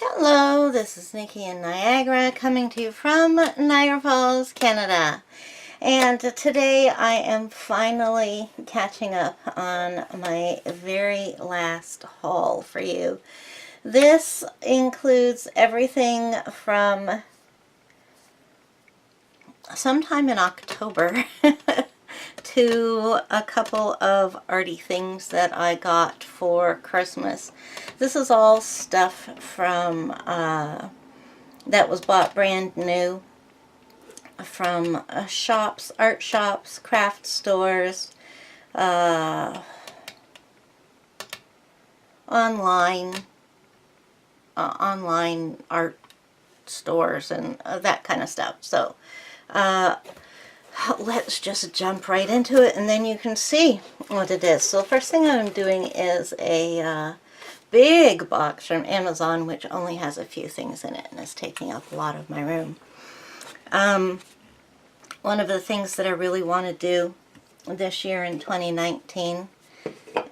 Hello, this is Nikki in Niagara, coming to you from Niagara Falls, Canada. And today I am finally catching up on my very last haul for you. This includes everything from sometime in October to a couple of arty things that I got for Christmas. This is all stuff from that was bought brand new from shops, art shops, craft stores, online art stores and that kind of stuff. So let's just jump right into it and then you can see what it is. So the first thing I'm doing is a big box from Amazon, which only has a few things in it and is taking up a lot of my room. One of the things that I really want to do this year in 2019,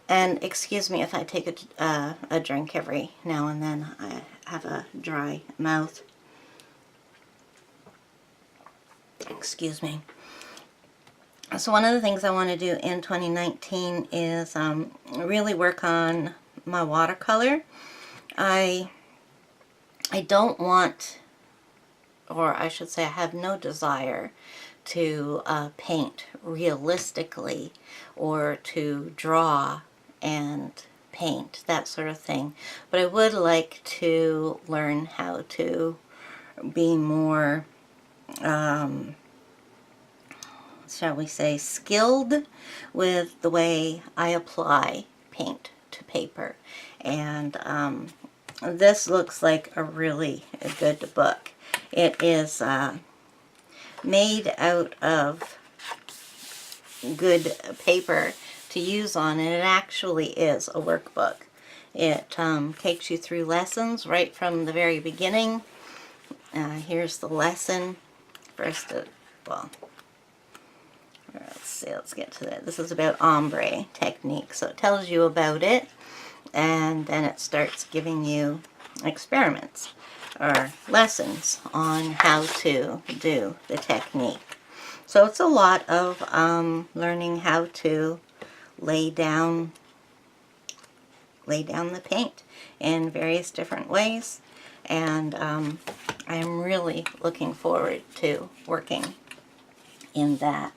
and excuse me if I take a drink every now and then, I have a dry mouth. Excuse me. So one of the things I want to do in 2019 is really work on my watercolor. I don't want, or I should say I have no desire to paint realistically or to draw and paint, that sort of thing. But I would like to learn how to be more shall we say, skilled with the way I apply paint to paper. And this looks like a really good book. It is made out of good paper to use on, and it actually is a workbook. It takes you through lessons right from the very beginning. Here's the lesson. First, well, let's see, let's get to that. This is about ombre technique, so it tells you about it, and then it starts giving you experiments or lessons on how to do the technique. So it's a lot of learning how to lay down the paint in various different ways, and I am really looking forward to working in that.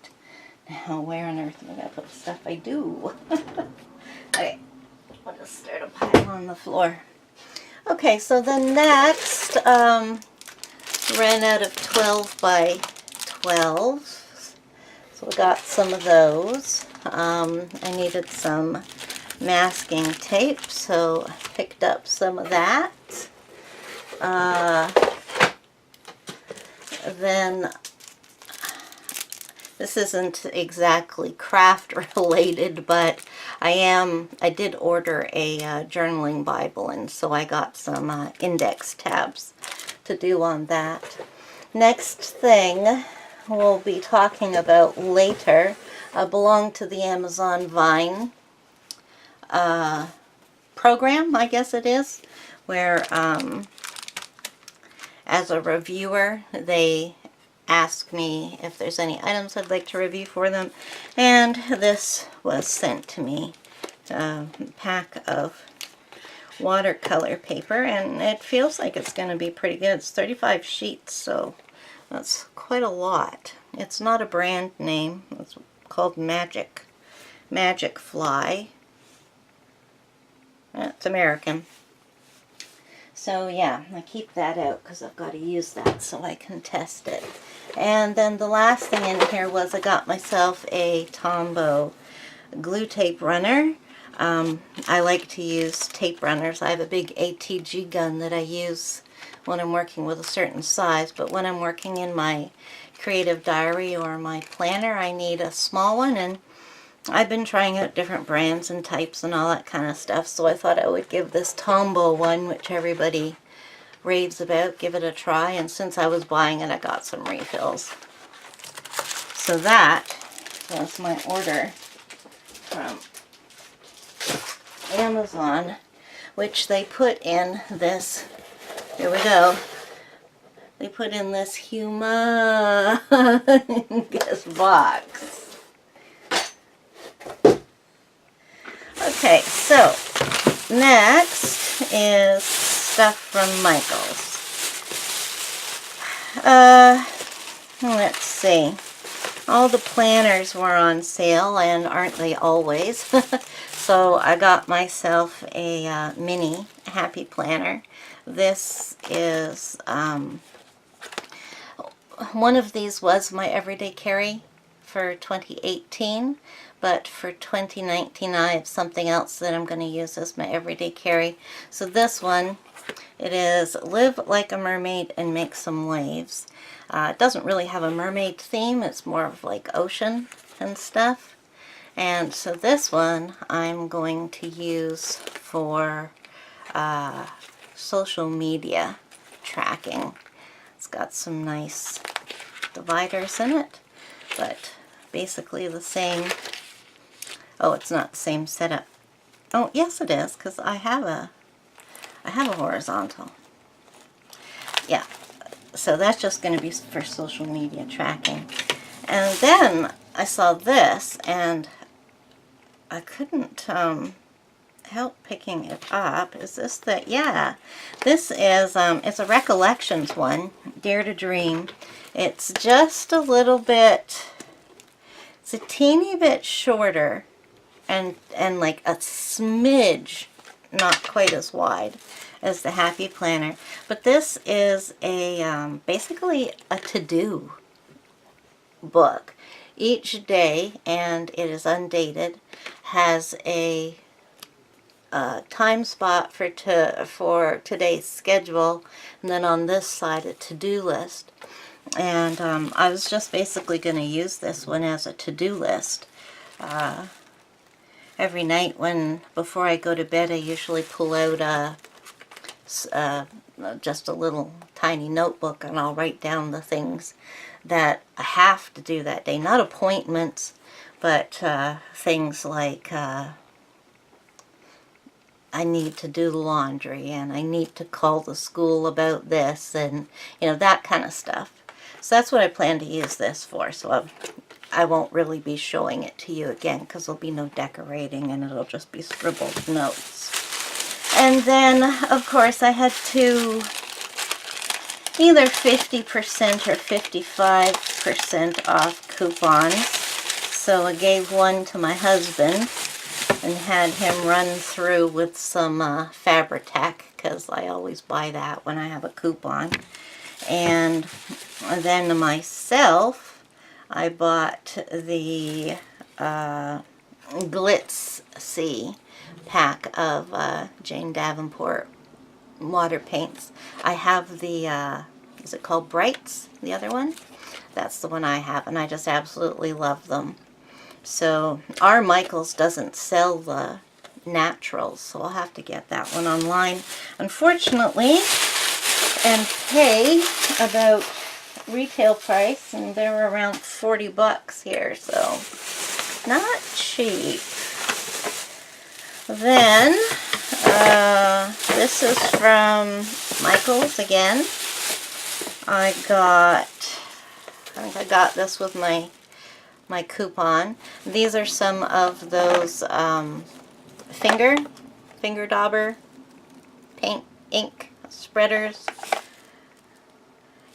Now, where on earth am I going to put the stuff I do? Okay, I'll just start a pile on the floor. Okay, so the next ran out of 12 by 12s. So we got some of those. I needed some masking tape, so I picked up some of that. Then this isn't exactly craft related, but I did order a journaling Bible, and so I got some index tabs to do on that. Next thing we'll be talking about later belong to the Amazon Vine program, I guess it is, where as a reviewer they ask me if there's any items I'd like to review for them, and this was sent to me, a pack of watercolor paper, and it feels like it's going to be pretty good. It's 35 sheets, so that's quite a lot. It's not a brand name. It's called Magic Fly. It's American. So yeah, I keep that out because I've got to use that so I can test it. And then the last thing in here was I got myself a Tombow glue tape runner. I like to use tape runners. I have a big ATG gun that I use when I'm working with a certain size, but when I'm working in my creative diary or my planner, I need a small one, and I've been trying out different brands and types and all that kind of stuff, so I thought I would give this Tombow one, which everybody raves about, give it a try, and since I was buying it, I got some refills. So that was my order from Amazon, which they put in this Here we go. They put in this humongous box. Okay, so next is stuff from Michael's. Let's see. All the planners were on sale, and aren't they always? So I got myself a mini happy planner. This is, one of these was my everyday carry for 2018, but for 2019 I have something else that I'm going to use as my everyday carry. So this one, it is Live Like a Mermaid and Make Some Waves. It doesn't really have a mermaid theme, it's more of like ocean and stuff. And so this one I'm going to use for social media tracking. It's got some nice dividers in it, but basically the same. Oh, it's not the same setup. Oh, yes it is, because I have a horizontal. Yeah, so that's just going to be for social media tracking. And then I saw this, and I couldn't help picking it up. Is this the, yeah, this is, it's a recollections one, Dare to Dream. It's just a little bit, it's a teeny bit shorter, and like a smidge not quite as wide as the Happy Planner. But this is a basically a to-do book. Each day, and it is undated, has a time spot for today's schedule, and then on this side a to-do list. And I was just basically going to use this one as a to-do list. Every night before I go to bed, I usually pull out just a little tiny notebook, and I'll write down the things that I have to do that day. Not appointments, but things like I need to do the laundry, and I need to call the school about this, and that kind of stuff. So that's what I plan to use this for. So I won't really be showing it to you again, because there'll be no decorating, and it'll just be scribbled notes. And then, of course, I had to either 50% or 55% off coupons. So I gave one to my husband and had him run through with some Fabri-Tac, because I always buy that when I have a coupon. And then myself, I bought the Glitz C pack of Jane Davenport water paints. I have the, is it called Brights, the other one? That's the one I have, and I just absolutely love them. So our Michael's doesn't sell the naturals, so I'll have to get that one online, unfortunately, and pay about retail price, and they're around 40 bucks here, so not cheap. Then this is from Michael's again. I think I got this with my coupon. These are some of those finger dauber paint ink spreaders,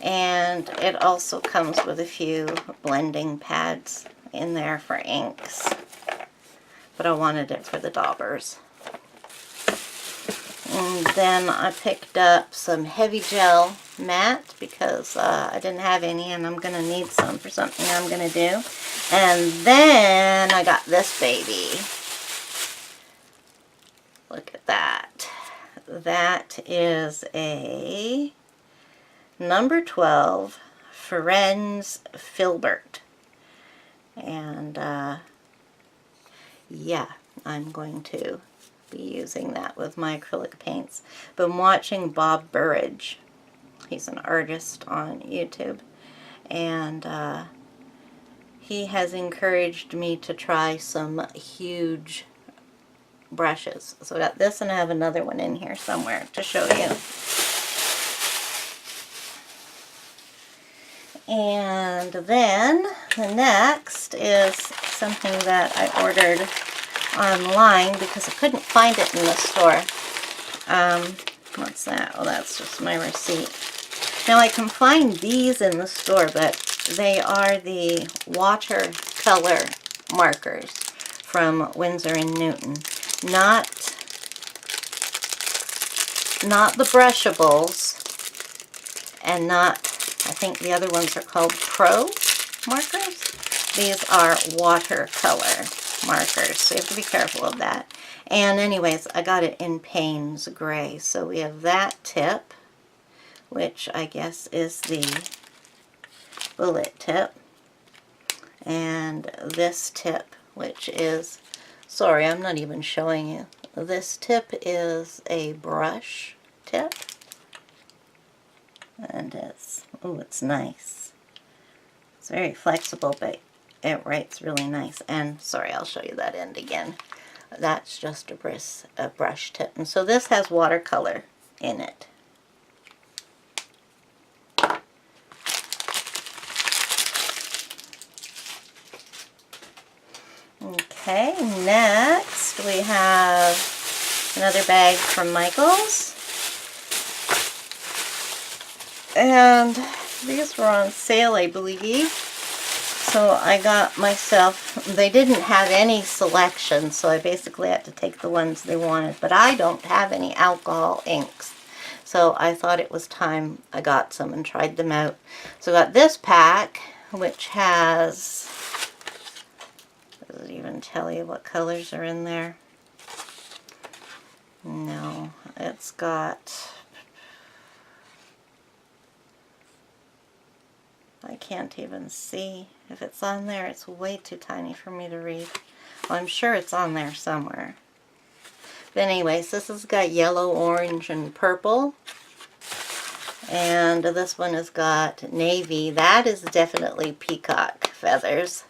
and it also comes with a few blending pads in there for inks, but I wanted it for the daubers. And then I picked up some heavy gel matte, because I didn't have any, and I'm going to need some for something I'm going to do. And then I got this baby. Look at that. That is a number 12 Ferenz Filbert. And yeah, I'm going to be using that with my acrylic paints. Been watching Bob Burridge. He's an artist on YouTube, and he has encouraged me to try some huge brushes. So I got this, and I have another one in here somewhere to show you. And then the next is something that I ordered online because I couldn't find it in the store. What's that? Oh, that's just my receipt. Now I can find these in the store, but they are the watercolor markers from Winsor & Newton. Not the brushables, and not, I think the other ones are called Pro markers. These are watercolor markers, so you have to be careful of that. And anyways, I got it in Payne's Gray. So we have that tip, which I guess is the bullet tip, and this tip, which is, sorry, I'm not even showing you. This tip is a brush tip, and it's, oh, it's nice. It's very flexible, but it writes really nice. And sorry, I'll show you that end again. That's just a brush tip. And so this has watercolor in it. Okay, next we have another bag from Michaels. And these were on sale, I believe. So I got myself, they didn't have any selection, so I basically had to take the ones they wanted. But I don't have any alcohol inks, so I thought it was time I got some and tried them out. So I got this pack, which has, does it even tell you what colors are in there? No, it's got, I can't even see if it's on there. It's way too tiny for me to read. Well, I'm sure it's on there somewhere. But anyways, this has got yellow, orange, and purple. And this one has got navy. That is definitely peacock feathers.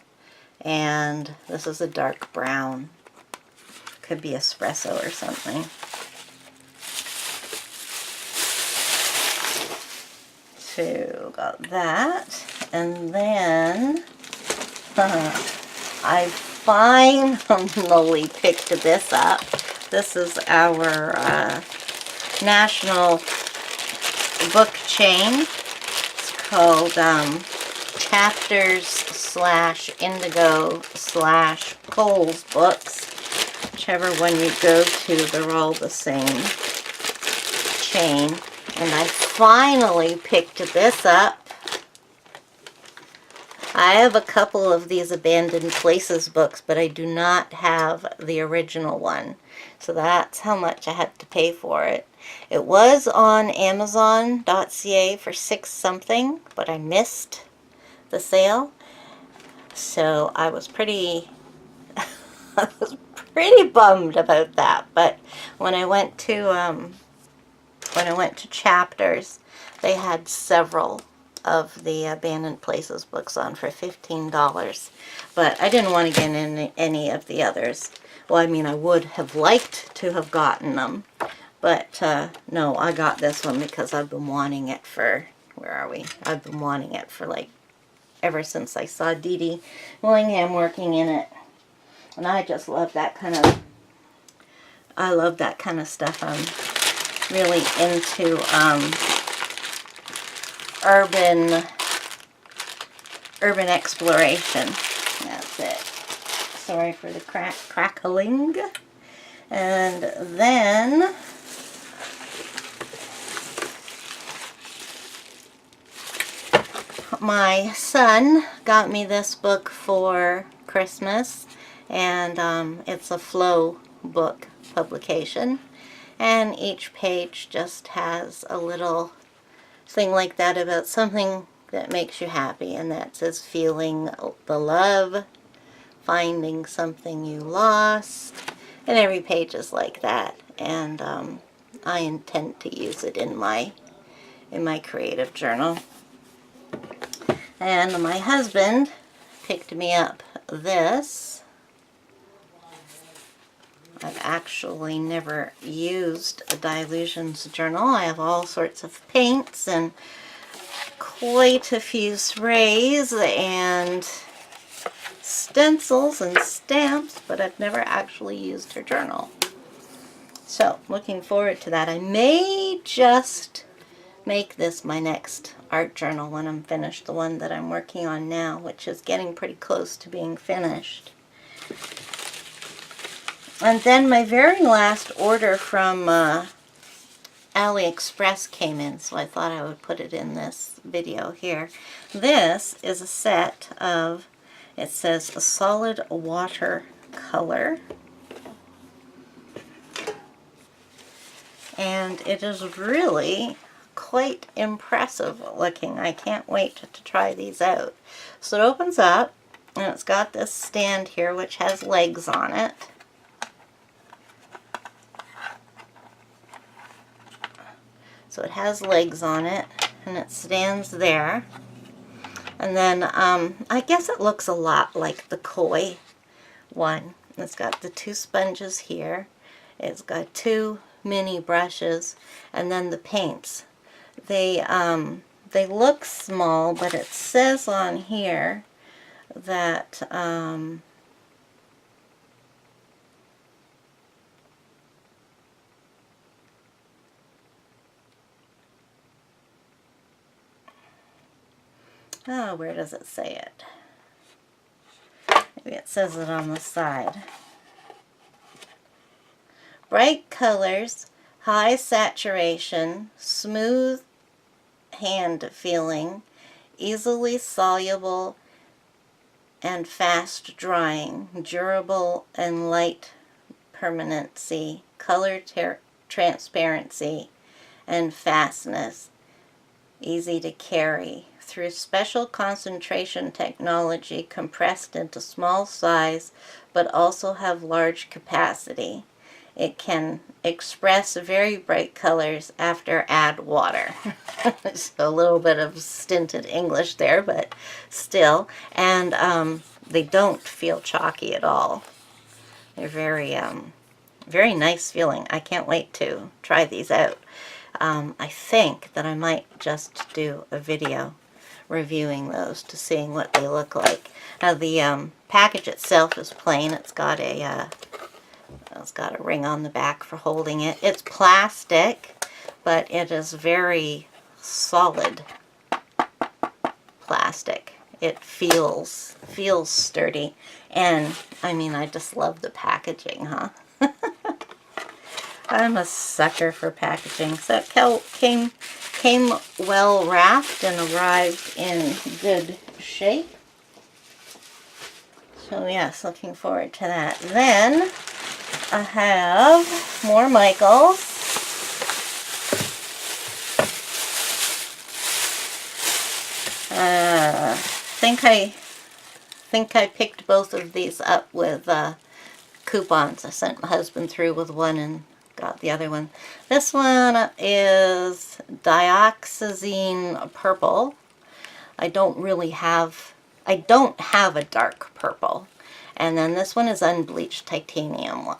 And this is a dark brown. Could be espresso or something. So got that. And then I finally picked this up. This is our national book chain. It's called Chapters/Indigo/Coles Books. Whichever one you go to, they're all the same chain. And I finally picked this up. I have a couple of these Abandoned Places books, but I do not have the original one. So that's how much I had to pay for it. It was on Amazon.ca for $6 something, but I missed the sale. So I was pretty bummed about that. But when I went to Chapters, they had several of the Abandoned Places books on for $15. But I didn't want to get in any of the others. Well, I mean, I would have liked to have gotten them. But no, I got this one because I've been wanting it for, where are we? I've been wanting it for like, ever since I saw Dee Dee Willingham working in it. And I just love that kind of, I love that kind of stuff. I'm really into urban exploration. That's it. Sorry for the crackling. And then my son got me this book for Christmas, and it's a Flow book publication, and each page just has a little thing like that about something that makes you happy, and that says feeling the love, finding something you lost, and every page is like that. And I intend to use it in my creative journal. And my husband picked me up this. I've actually never used a Dilutions journal. I have all sorts of paints and quite a few sprays and stencils and stamps, but I've never actually used her journal. So, looking forward to that. I may just make this my next art journal when I'm finished, the one that I'm working on now, which is getting pretty close to being finished. And then my very last order from AliExpress came in, so I thought I would put it in this video here. This is a set of, it says, a solid watercolor. And it is really quite impressive looking. I can't wait to try these out. So it opens up, and it's got this stand here which has legs on it. So it has legs on it, and it stands there. And then I guess it looks a lot like the Koi one. It's got the two sponges here. It's got two mini brushes, and then the paints. They look small, but it says on here that oh, where does it say it? Maybe it says it on the side. Bright colors, high saturation, smooth hand feeling, easily soluble and fast drying, durable and light permanency, color transparency and fastness, easy to carry. Through special concentration technology compressed into small size but also have large capacity. It can express very bright colors after add water. So a little bit of stinted English there, but still. And they don't feel chalky at all. They're very, very nice feeling. I can't wait to try these out. I think that I might just do a video reviewing those to seeing what they look like. Now the package itself is plain. It's got a ring on the back for holding it. It's plastic, but it is very solid plastic. It feels sturdy, and I mean, I just love the packaging, huh? I'm a sucker for packaging. So it came well wrapped and arrived in good shape. So yes, looking forward to that. Then I have more Michaels. think I picked both of these up with coupons. I sent my husband through with one and got the other one. This one is dioxazine purple. I don't have a dark purple. And then this one is unbleached titanium.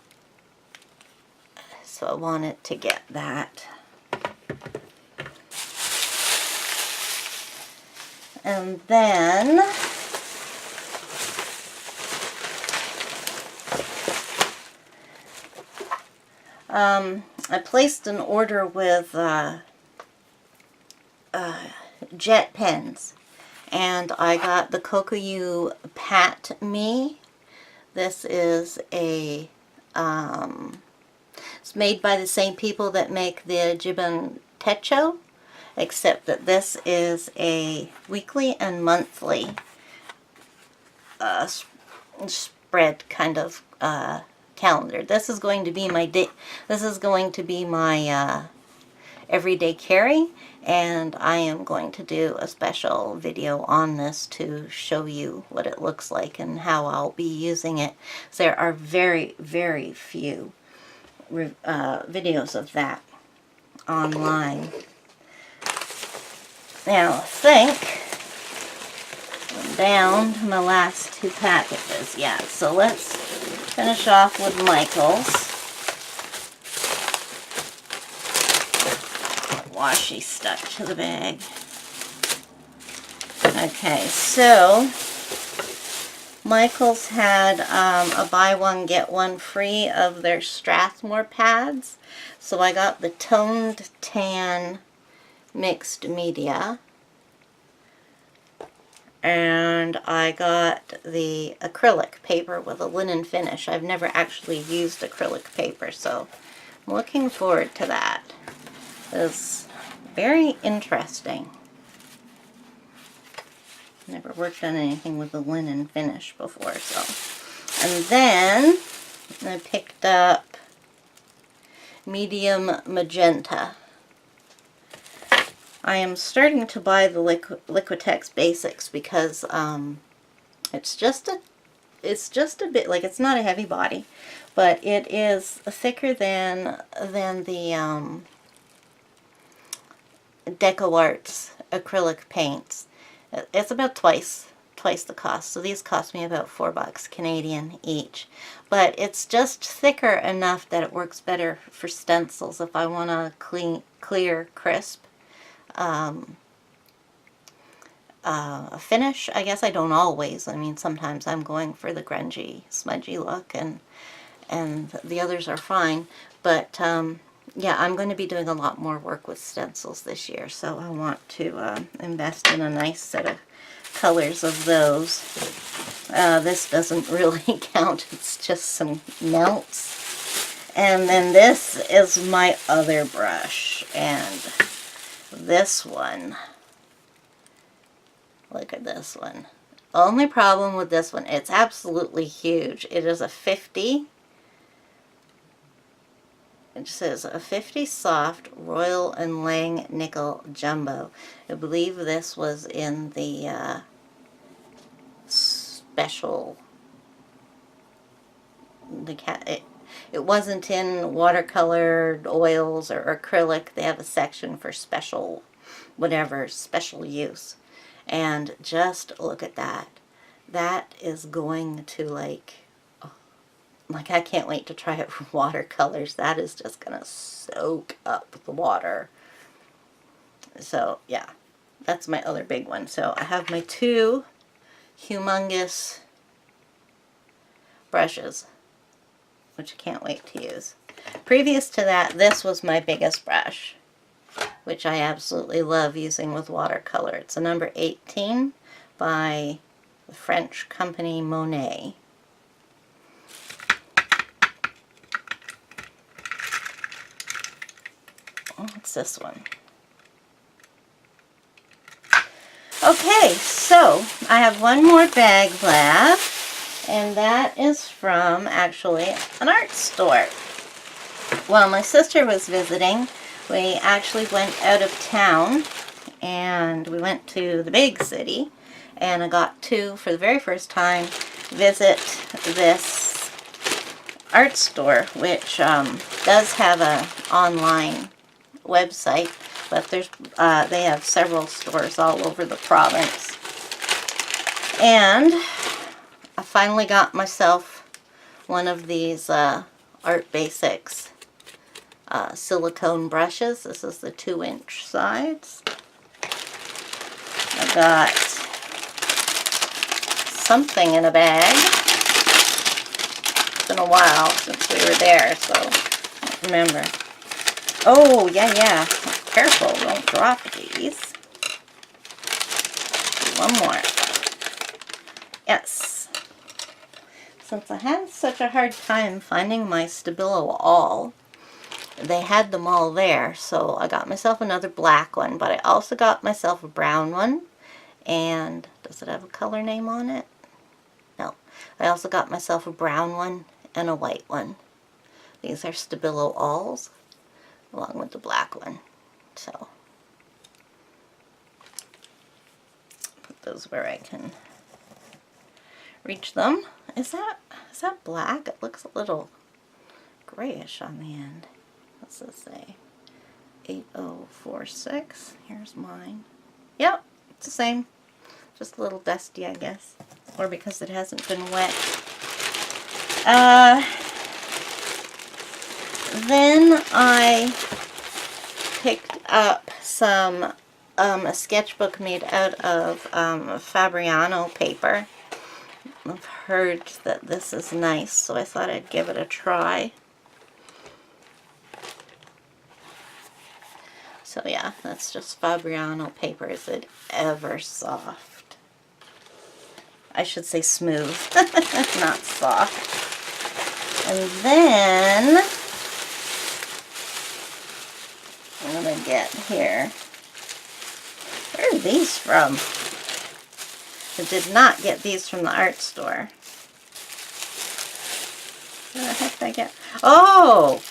So I wanted to get that. And then I placed an order with jet pens, and I got the Kokuyu Pat Me. This is a it's made by the same people that make the Jibun Techo, except that this is a weekly and monthly spread kind of calendar. This is going to be my everyday carry, and I am going to do a special video on this to show you what it looks like and how I'll be using it. So there are very, very few videos of that online. Now I think I'm down to my last two packages. Yeah, so let's finish off with Michael's. Washi stuck to the bag. Okay, so Michael's had a buy one get one free of their Strathmore pads. So I got the toned tan mixed media. And I got the acrylic paper with a linen finish. I've never actually used acrylic paper, so I'm looking forward to that. It's very interesting. Never worked on anything with a linen finish before, so. And then I picked up medium magenta. I am starting to buy the Liquitex Basics because it's just a bit, like, it's not a heavy body, but it is thicker than the DecoArts acrylic paints. It's about twice the cost. So these cost me about $4 Canadian each. But it's just thicker enough that it works better for stencils if I want a clear, crisp a finish. I guess I don't always. I mean, sometimes I'm going for the grungy, smudgy look, and the others are fine. But yeah, I'm going to be doing a lot more work with stencils this year, so I want to invest in a nice set of colors of those. This doesn't really count. It's just some melts. And then this is my other brush, and this one, look at this one. Only problem with this one, it's absolutely huge. It is a 50. It says a 50 soft Royal and Lang nickel jumbo. I believe this was in the special. It wasn't in watercolored oils or acrylic. They have a section for special, whatever, special use. And just look at that. That is going to, like, I can't wait to try it with watercolors. That is just going to soak up the water. So, yeah, that's my other big one. So I have my two humongous brushes, which I can't wait to use. Previous to that, this was my biggest brush, which I absolutely love using with watercolor. It's a number 18 by the French company Monet. What's this one? Okay, so I have one more bag left, and that is from, actually, an art store. While my sister was visiting, we actually went out of town, and we went to the big city, and I got to, for the very first time, visit this art store, which does have an online website, but there's they have several stores all over the province. And I finally got myself one of these Art Basics silicone brushes. This is the 2-inch size. I got something in a bag. It's been a while since we were there, so I don't remember. Oh, yeah. Careful, don't drop these. One more. Yes. Since I had such a hard time finding my Stabilo all, they had them all there, so I got myself another black one, but I also got myself a brown one. And does it have a color name on it? No. I also got myself a brown one and a white one. These are Stabilo alls, along with the black one. So, put those where I can reach them. Is that black? It looks a little grayish on the end. What's this say? 8046. Here's mine. Yep, it's the same. Just a little dusty, I guess. Or because it hasn't been wet. Then I picked up some a sketchbook made out of Fabriano paper. I've heard that this is nice, so I thought I'd give it a try. So yeah, that's just Fabriano paper. Is it ever soft? I should say smooth, not soft. And then, what did I get here? Where are these from? I did not get these from the art store. What the heck did I get? Oh!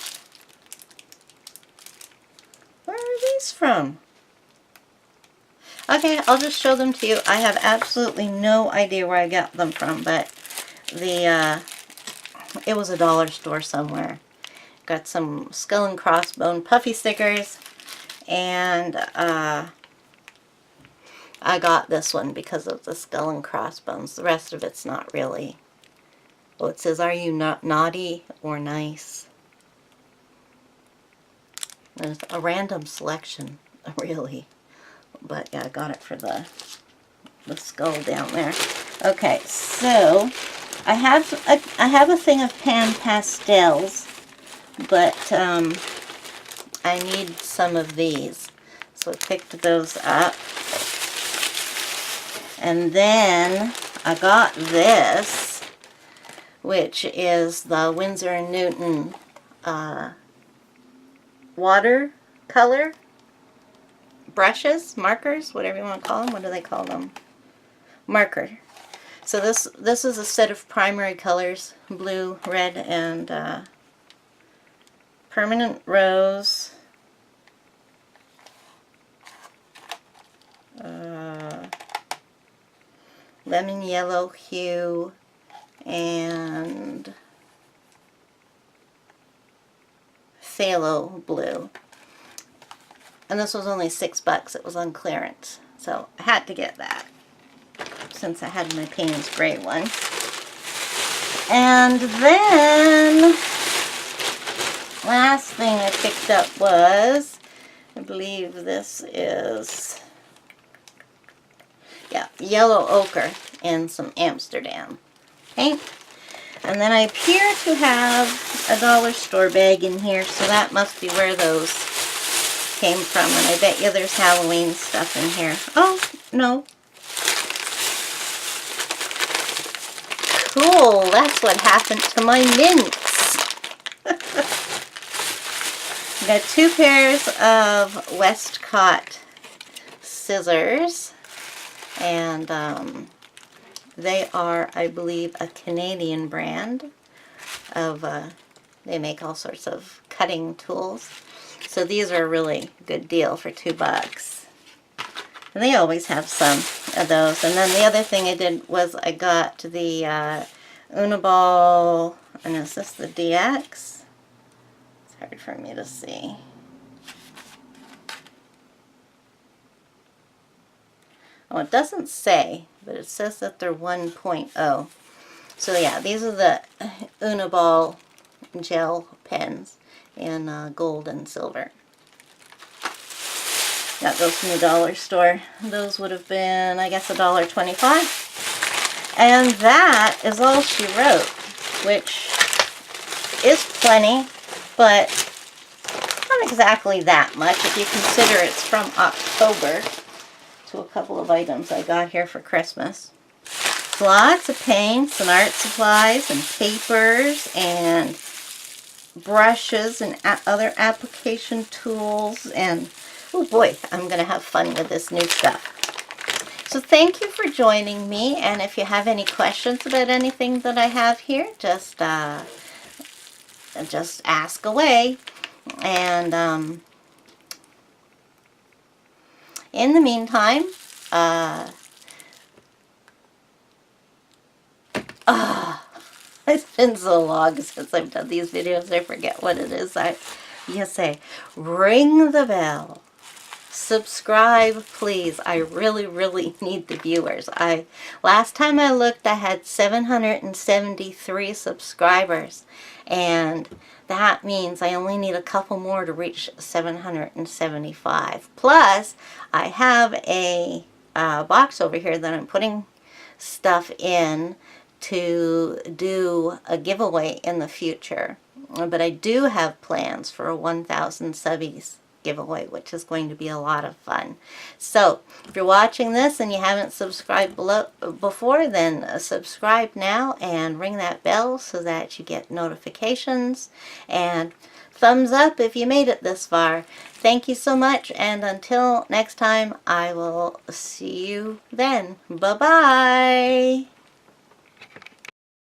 Where are these from? Okay, I'll just show them to you. I have absolutely no idea where I got them from, but it was a dollar store somewhere. Got some skull and crossbone puffy stickers, and I got this one because of the skull and crossbones. The rest of it's not really. Oh, it says, "Are you not naughty or nice?" There's a random selection, really. But yeah, I got it for the skull down there. Okay, so I have a thing of pan pastels, but I need some of these, so I picked those up. And then I got this, which is the Winsor & Newton watercolor brushes, markers, whatever you want to call them. What do they call them? Marker. So this is a set of primary colors: blue, red, and permanent rose, lemon yellow hue, and phthalo blue. And this was only $6. It was on clearance, so I had to get that since I had my Payne's gray one. And then last thing I picked up was, I believe this is, yeah, yellow ochre and some Amsterdam paint. And then I appear to have a dollar store bag in here, so that must be where those came from. And I bet you there's Halloween stuff in here. Oh, no. Cool, that's what happened to my mints. I got 2 pairs of Westcott scissors, and they are, I believe, a Canadian brand of, they make all sorts of cutting tools. So these are a really good deal for $2. And they always have some of those. And then the other thing I did was I got the Uniball, and is this the DX? It's hard for me to see. Oh, it doesn't say, but it says that they're 1.0. So yeah, these are the Uniball gel pens in gold and silver. Got those from the dollar store. Those would have been, I guess, $1.25. And that is all she wrote, which is plenty, but not exactly that much if you consider it's from October to a couple of items I got here for Christmas. Lots of paints and art supplies and papers and brushes and other application tools, and oh boy, I'm going to have fun with this new stuff. So thank you for joining me, and if you have any questions about anything that I have here, just ask away. And in the meantime, it's been so long since I've done these videos, I forget what it is. You say, ring the bell, subscribe, please. I really, really need the viewers. Last time I looked, I had 773 subscribers, and that means I only need a couple more to reach 775. Plus, I have a box over here that I'm putting stuff in to do a giveaway in the future. But I do have plans for a 1,000 subbies giveaway, which is going to be a lot of fun. So, if you're watching this and you haven't subscribed before, then subscribe now and ring that bell so that you get notifications. And thumbs up if you made it this far. Thank you so much, and until next time, I will see you then. Bye-bye!